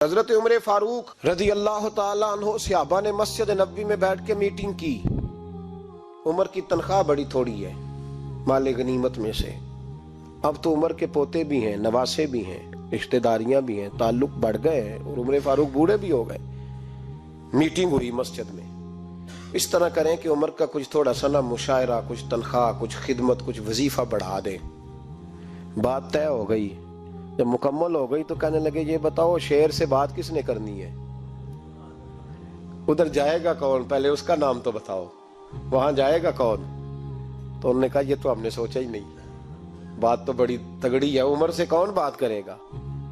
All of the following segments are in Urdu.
حضرت عمر فاروق رضی اللہ تعالیٰ عنہ صحابہ نے مسجد نبوی میں بیٹھ کے میٹنگ کی۔ عمر کی تنخواہ بڑی تھوڑی ہے مال غنیمت میں سے، اب تو عمر کے پوتے بھی ہیں، نواسے بھی ہیں، رشتہ داریاں بھی ہیں، تعلق بڑھ گئے ہیں اور عمر فاروق بوڑھے بھی ہو گئے۔ میٹنگ ہوئی مسجد میں، اس طرح کریں کہ عمر کا کچھ تھوڑا سا نا مشاعرہ، کچھ تنخواہ، کچھ خدمت، کچھ وظیفہ بڑھا دیں۔ بات طے ہو گئی۔ جب مکمل ہو گئی تو کہنے لگے یہ بتاؤ شیر سے بات کس نے کرنی ہے؟ ادھر جائے گا کون؟ پہلے اس کا نام تو بتاؤ، وہاں جائے گا کون؟ تو انہوں نے کہا یہ تو ہم نے سوچا ہی نہیں، بات تو بڑی تگڑی ہے، عمر سے کون بات کرے گا؟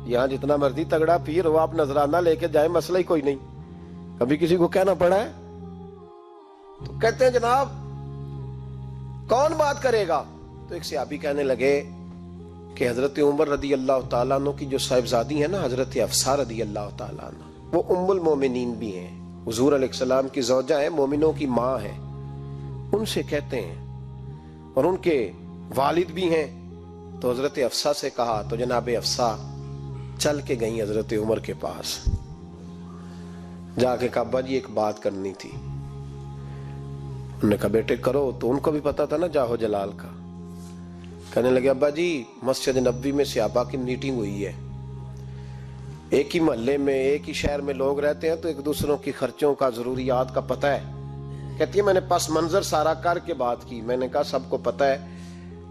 یہاں جتنا مرضی تگڑا پیر ہو، آپ نذرانہ لے کے جائیں، مسئلہ ہی کوئی نہیں۔ کبھی کسی کو کہنا پڑا ہے؟ تو کہتے ہیں جناب کون بات کرے گا؟ تو ایک صحابی کہنے لگے کہ حضرت عمر رضی اللہ تعالیٰ عنہ کی جو صاحبزادی ہیں نا، حضرت حفصہ رضی اللہ تعالیٰ عنہ، وہ ام المومنین بھی ہیں، حضور علیہ السلام کی زوجہ ہیں، مومنوں کی ماں ہیں، ان سے کہتے ہیں، اور ان کے والد بھی ہیں۔ تو حضرت حفصہ سے کہا تو جناب حفصہ چل کے گئیں حضرت عمر کے پاس، جا کے کہا ابا جی ایک بات کرنی تھی۔ انہوں نے کہا بیٹے کرو، تو ان کو بھی پتا تھا نا جاہو جلال کا۔ کہنے لگے ابا جی مسجد نبوی میں صحابہ کی میٹنگ ہوئی ہے، ایک ہی محلے میں ایک ہی شہر میں لوگ رہتے ہیں تو ایک دوسروں کی خرچوں کا، ضروریات کا پتہ ہے۔ کہتی ہے میں نے پس منظر سارا کر کے بات کی، میں نے کہا سب کو پتہ ہے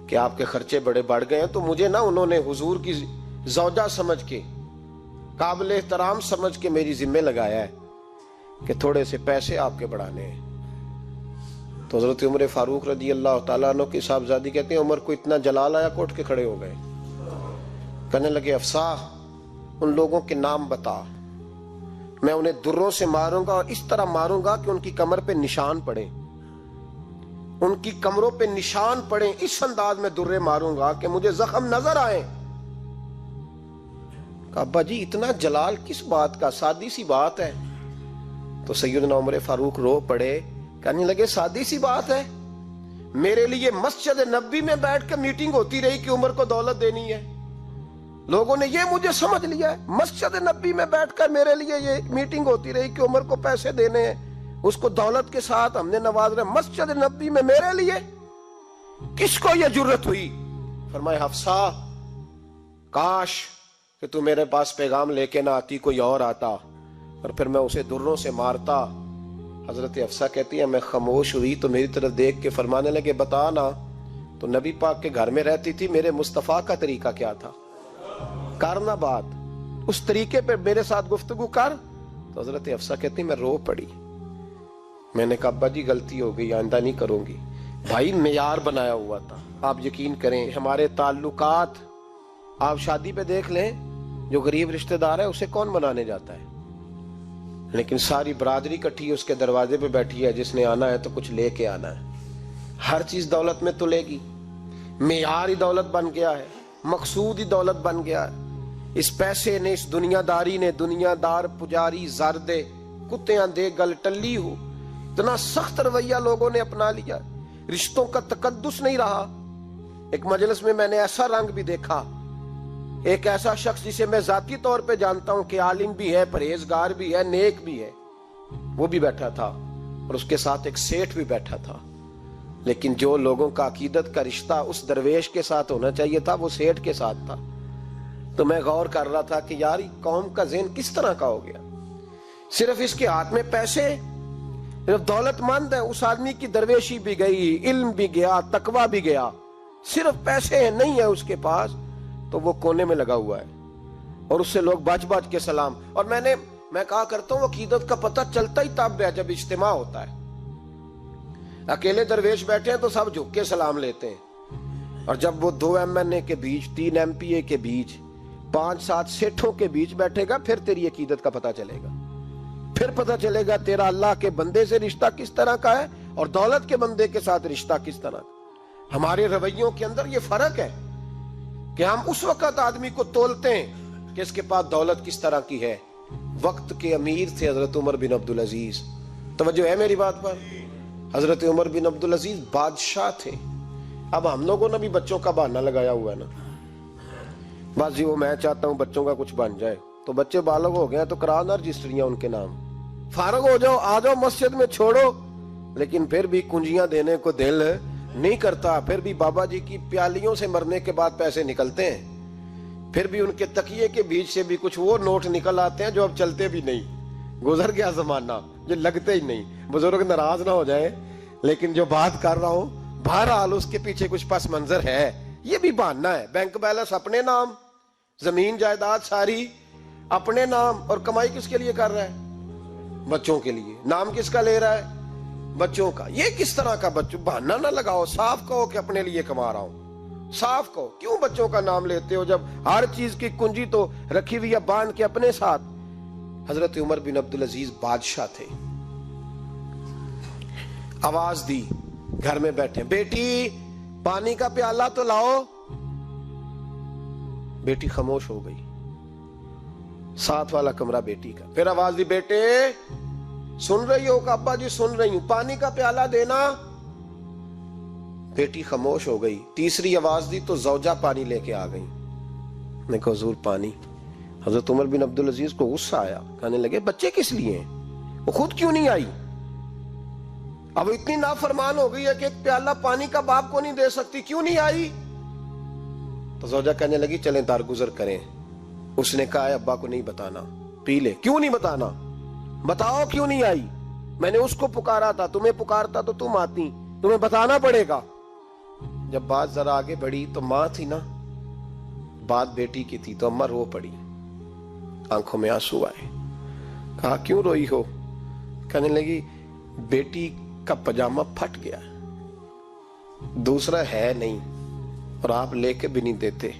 کہ آپ کے خرچے بڑے بڑھ گئے ہیں، تو مجھے نا انہوں نے حضور کی زوجہ سمجھ کے، قابل احترام سمجھ کے میری ذمہ لگایا ہے کہ تھوڑے سے پیسے آپ کے بڑھانے ہیں۔ تو حضرت عمر فاروق رضی اللہ تعالیٰ عنہ کی صاحبزادی کہتے ہیں عمر کو اتنا جلال آیا کہ اٹھ کے کھڑے ہو گئے۔ کہنے لگے حفصہ ان لوگوں کے نام بتا، میں انہیں دروں سے ماروں گا، اور اس طرح ماروں گا کہ ان کی کمر پہ نشان پڑے، ان کی کمروں پہ نشان پڑے، اس انداز میں درے ماروں گا کہ مجھے زخم نظر آئے۔ کہا ابا جی اتنا جلال کس بات کا؟ سادی سی بات ہے۔ تو سیدنا عمر فاروق رو پڑے، کہنے لگے سادی سی بات ہے، میرے لیے مسجد نبوی میں بیٹھ کے میٹنگ ہوتی رہی کہ عمر کو دولت دینی ہے، لوگوں نے یہ مجھے سمجھ لیا ہے، مسجد نبوی میں بیٹھ کر میرے لیے یہ میٹنگ ہوتی رہی کہ عمر کو پیسے دینے ہیں، اس کو دولت کے ساتھ ہم نے نواز رہے، مسجد نبوی میں میرے لیے کس کو یہ جرت ہوئی؟ فرمائے حفصہ کاش کہ تو میرے پاس پیغام لے کے نہ آتی، کوئی اور آتا اور پھر میں اسے دروں سے مارتا۔ حضرت حفصہ کہتی ہے میں خاموش ہوئی تو میری طرف دیکھ کے فرمانے لگے بتا نا، تو نبی پاک کے گھر میں رہتی تھی، میرے مصطفیٰ کا طریقہ کیا تھا؟ کرنا بات اس طریقے پہ میرے ساتھ گفتگو کر۔ تو حضرت حفصہ کہتی میں رو پڑی، میں نے کہا ابا جی غلطی ہو گئی، آئندہ نہیں کروں گی۔ بھائی معیار بنایا ہوا تھا، آپ یقین کریں ہمارے تعلقات آپ شادی پہ دیکھ لیں، جو غریب رشتہ دار ہے اسے کون بنانے جاتا ہے؟ لیکن ساری برادری کٹھی اس کے دروازے پہ بیٹھی ہے، جس نے آنا ہے تو کچھ لے کے آنا ہے، ہر چیز دولت میں تلے گی، معیار ہی دولت بن گیا ہے، مقصود ہی دولت بن گیا ہے۔ اس پیسے نے، اس دنیا داری نے، دنیا دار پجاری زردے کتیاں دے گل ٹلی ہو، اتنا سخت رویہ لوگوں نے اپنا لیا، رشتوں کا تقدس نہیں رہا۔ ایک مجلس میں میں نے ایسا رنگ بھی دیکھا، ایک ایسا شخص جسے میں ذاتی طور پہ جانتا ہوں کہ عالم بھی ہے، پرہیزگار بھی ہے، نیک بھی ہے، وہ بھی بیٹھا تھا اور اس کے ساتھ ایک سیٹھ بھی بیٹھا تھا، لیکن جو لوگوں کا عقیدت کا رشتہ اس درویش کے ساتھ ہونا چاہیے تھا وہ سیٹھ کے ساتھ تھا۔ تو میں غور کر رہا تھا کہ یار قوم کا ذہن کس طرح کا ہو گیا، صرف اس کے ہاتھ میں پیسے، صرف دولت مند ہے، اس آدمی کی درویشی بھی گئی، علم بھی گیا، تقوی بھی گیا، صرف پیسے نہیں ہے اس کے پاس، تو وہ کونے میں لگا ہوا ہے اور اس سے لوگ بچ بچ کے سلام۔ اور میں کہا کرتا ہوں عقیدت کا پتہ چلتا ہی تب ہے جب اجتماع ہوتا ہے، اکیلے درویش بیٹھے ہیں تو سب جھک کے سلام لیتے ہیں، اور جب وہ 2 MNA کے بیچ، 3 MPA کے بیچ، 5-7 سیٹھوں کے بیچ بیٹھے گا پھر تیری عقیدت کا پتہ چلے گا، پھر پتہ چلے گا تیرا اللہ کے بندے سے رشتہ کس طرح کا ہے اور دولت کے بندے کے ساتھ رشتہ کس طرح کا۔ ہمارے رویوں کے اندر یہ فرق ہے کہ ہم اس وقت آدمی کو تولتے ہیں کہ اس کے پاس دولت کس طرح کی ہے۔ وقت کے امیر تھے حضرت عمر بن عبدالعزیز، توجہ ہے میری بات پر؟ حضرت عمر بن عبدالعزیز بادشاہ تھے۔ اب ہم لوگوں نے بھی بچوں کا بہانہ لگایا ہوا ہے نا، بس جی وہ میں چاہتا ہوں بچوں کا کچھ بن جائے، تو بچے بالغ ہو گئے تو کرا نہ رجسٹریاں ان کے نام، فارغ ہو جاؤ، آ جاؤ مسجد میں چھوڑو. لیکن پھر بھی کنجیاں دینے کو دل نہیں کرتا. پھر بھی بابا جی کی پیالیوں سے مرنے کے بعد پیسے نکلتے ہیں، پھر بھی ان کے تکیے کے بیچ سے بھی کچھ وہ نوٹ نکل آتے ہیں جو اب چلتے بھی نہیں. گزر گیا زمانہ، یہ لگتے ہی نہیں. بزرگ ناراض نہ ہو جائیں، لیکن جو بات کر رہا ہوں بہرحال اس کے پیچھے کچھ پس منظر ہے. یہ بھی بہانہ ہے. بینک بیلنس اپنے نام، زمین جائیداد ساری اپنے نام، اور کمائی کس کے لیے کر رہا ہے؟ بچوں کے لیے. نام کس کا لے رہا ہے؟ بچوں کا. یہ کس طرح کا بچوں؟ بہانہ نہ لگاؤ، صاف کہو کہ اپنے لیے کما رہا ہوں. صاف کہو. کیوں بچوں کا نام لیتے ہو جب ہر چیز کی کنجی تو رکھی ہوئی ہے باندھ کے اپنے ساتھ؟ حضرت عمر بن عبدالعزیز بادشاہ تھے. آواز دی گھر میں بیٹھے، بیٹی پانی کا پیالہ تو لاؤ. بیٹی خاموش ہو گئی. ساتھ والا کمرہ بیٹی کا. پھر آواز دی، بیٹے سن رہی ہو؟ کہ ابا جی سن رہی ہوں، پانی کا پیالہ دینا. بیٹی خاموش ہو گئی. تیسری آواز دی تو زوجہ پانی لے کے آ گئی. نے کہا حضور پانی. حضرت عمر بن عبدالعزیز کو غصہ آیا، کہنے لگے بچے کس لیے ہیں؟ وہ خود کیوں نہیں آئی؟ اب اتنی نافرمان ہو گئی ہے کہ ایک پیالہ پانی کا باپ کو نہیں دے سکتی، کیوں نہیں آئی؟ تو زوجہ کہنے لگی چلیں درگزر کریں. اس نے کہا ابا کو نہیں بتانا، پی لے. کیوں نہیں بتانا؟ بتاؤ کیوں نہیں آئی؟ میں نے اس کو پکارا تھا، تمہیں پکارتا تو تم آتی، تمہیں بتانا پڑے گا. جب بات ذرا آگے بڑھی تو ماں تھی نا، بات بیٹی کی تھی، تو اماں رو پڑی، آنکھوں میں آنسو آئے. کہا کیوں روئی ہو؟ کہنے لگی بیٹی کا پجامہ پھٹ گیا، دوسرا ہے نہیں، اور آپ لے کے بھی نہیں دیتے.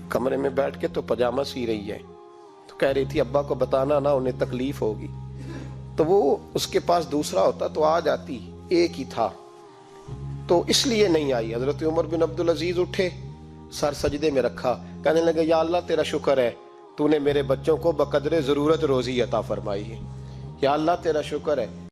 کمرے میں بیٹھ کے تو پجامہ سی رہی ہے، تو کہہ رہی تھی ابا کو بتانا نا، انہیں تکلیف ہوگی. تو وہ اس کے پاس دوسرا ہوتا تو آ جاتی، ایک ہی تھا، تو اس لیے نہیں آئی. حضرت عمر بن عبدالعزیز اٹھے، سر سجدے میں رکھا، کہنے لگے یا اللہ تیرا شکر ہے، تو نے میرے بچوں کو بقدر ضرورت روزی عطا فرمائی ہے. یا اللہ تیرا شکر ہے